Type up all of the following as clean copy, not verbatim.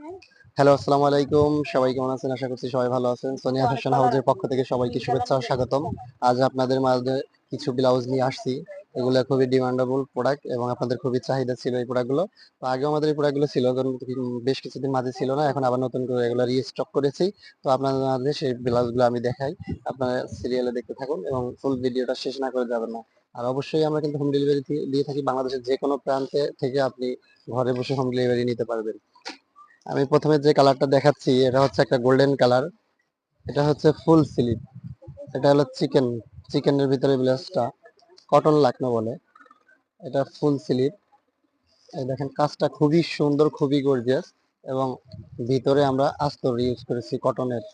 Hello, আসসালামু আলাইকুম। সবাই কেমন আছেন? আশা করছি সবাই ভালো আছেন। সোনিয়া ফ্যাশন হাউজের পক্ষ থেকে সবাইকে শুভেচ্ছা ও স্বাগতম। আজ আপনাদের মাঝে কিছু ব্লাউজ নিয়ে আসছি। এগুলো খুবই ডিমান্ডেবল প্রোডাক্ট এবং আপনাদের খুবই চাহিদা ছিল এই প্রোডাক্টগুলো। তো আগেও আমাদের এই প্রোডাক্টগুলো ছিল, বেশ কিছুদিন মাঝে ছিল না। এখন আবার নতুন করে এগুলো রিস্টক করেছি। তো আপনাদের মাঝে সেই ব্লাউজগুলো আমি দেখাই। আপনারা সিরিয়ালে দেখতে থাকুন এবং ফুল ভিডিওটা শেষ না করে যাবেন না। আর অবশ্যই আমরা কিন্তু হোম ডেলিভারি দিয়ে থাকি। বাংলাদেশের যেকোনো প্রান্তে থেকে আপনি ঘরে বসে হোম ডেলিভারি নিতে পারবেন। আমি প্রথমে যে কালারটা দেখাচ্ছি এটা হচ্ছে একটা গোল্ডেন কালার। এটা হচ্ছে ফুল স্লিভ। এটা হলো চিকেনের ভিতরে ব্লাউজটা কটন লাকনো বলে। এটা ফুল স্লিভ। এই দেখেন কাজটা খুবই সুন্দর, খুবই গর্জিয়াস এবং ভিতরে আমরা আস্তর ইউজ করেছি কটনের।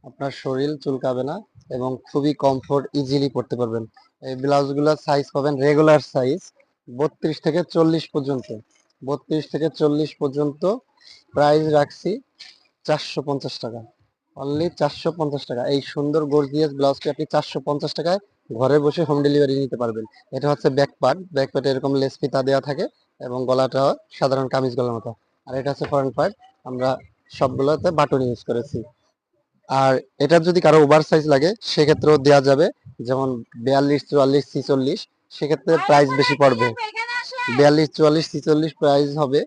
আপনার শরীর চুলকাবে না এবং খুবই কমফোর্ট, ইজিলি পরতে পারবেন। এই ব্লাউজগুলোর সাইজ পাবেন রেগুলার সাইজ 32 থেকে 40 পর্যন্ত। 32 থেকে 40 পর্যন্ত প্রাইস রাখছি 450 টাকা। অনলি 450 টাকা। এই সুন্দর গর্জিয়াস ব্লাউজটি আপনি 450 টাকায় ঘরে বসে হোম ডেলিভারি নিতে পারবেন। এটা হচ্ছে ব্যাক পার্টে এরকম লেস ফিতা দেওয়া থাকে এবং গলাটা সাধারণ কামিজ গলার মতো। আর এটা হচ্ছে ফ্রন্ট পার্ট। আমরা সবগুলোতে বাটন ইউজ করেছি। আর এটা যদি কারো ওভার সাইজ লাগে সেক্ষেত্রেও দেওয়া যাবে, যেমন 42, 44, 46, সেক্ষেত্রে প্রাইস বেশি পড়বে। 42, 44, 46 প্রাইস হবে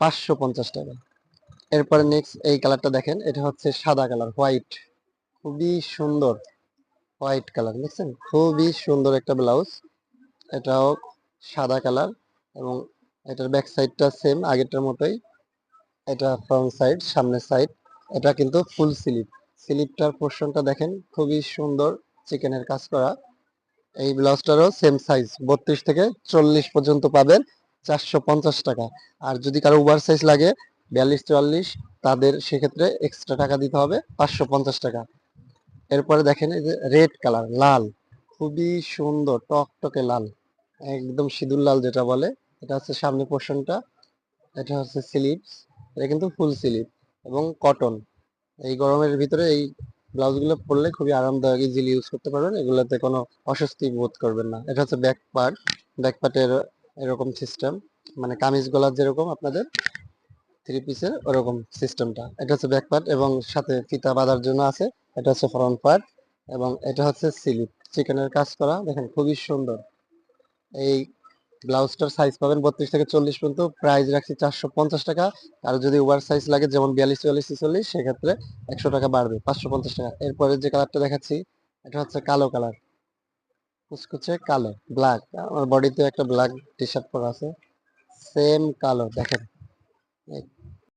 550 টাকা। এরপরে নেক্সট এই কালারটা দেখেন, এটা হচ্ছে সাদা কালার, হোয়াইট, খুবই সুন্দর হোয়াইট কালার। দেখছেন, খুবই সুন্দর একটা ব্লাউজ। এটাও সাদা কালার এবং এটার ব্যাক সাইডটা সেম আগেরটার মতোই। এটা ফ্রন্ট সাইড, সামনের সাইড। এটা কিন্তু ফুল স্লিভ। স্লিভটার পোর্শনটা দেখেন, খুবই সুন্দর চিকেনের কাজ করা। এই ব্লাউজটারও সেম সাইজ 32 থেকে 40 পর্যন্ত পাবেন 450 টাকা। আর যদি কারো ওভার সাইজ লাগে 42, 44, তাদের সেক্ষেত্রে এক্সট্রা টাকা দিতে হবে 550 টাকা। এরপরে দেখেন এই যে রেড কালার, লাল, খুবই সুন্দর টকটকে লাল, একদম সিঁদুর লাল যেটা বলে। এটা হচ্ছে সামনে পোর্শনটা। এটা হচ্ছে স্লিভস। এটা কিন্তু ফুল স্লিভ এবং কটন। এই গরমের ভিতরে এই ব্লাউজগুলো পরলে খুবই আরামদায়ক, ইজিলি ইউজ করতে পারবেন। এগুলোতে কোনো অস্বস্তি বোধ করবেন না। এটা হচ্ছে ব্যাক পার্ট। ব্যাক পার্টের এরকম সিস্টেম, মানে কামিজ গলার যেরকম আপনাদের থ্রি পিসের ওরকম সিস্টেমটা। এটা হচ্ছে ব্যাক পার্ট এবং সাথে ফিতা বাঁধার জন্য আছে। এটা হচ্ছে ফ্রন্ট পার্ট এবং এটা হচ্ছে স্লিভ, চিকেনের কাজ করা। দেখেন খুবই সুন্দর। এই ব্লাউজটার সাইজ পাবেন 32 থেকে 40 পর্যন্ত। প্রাইস রাখছি 450 টাকা। আর যদি ওভার সাইজ লাগে যেমন 42, 44, 46, সেক্ষেত্রে 100 টাকা বাড়বে, 550 টাকা। এরপরে যে কালারটা দেখাচ্ছি এটা হচ্ছে কালো কালার, কুচকুচে কালো, ব্ল্যাক। আমার বডিতে একটা ব্ল্যাক টি শার্ট পরা আছে, সেম কালো। দেখেন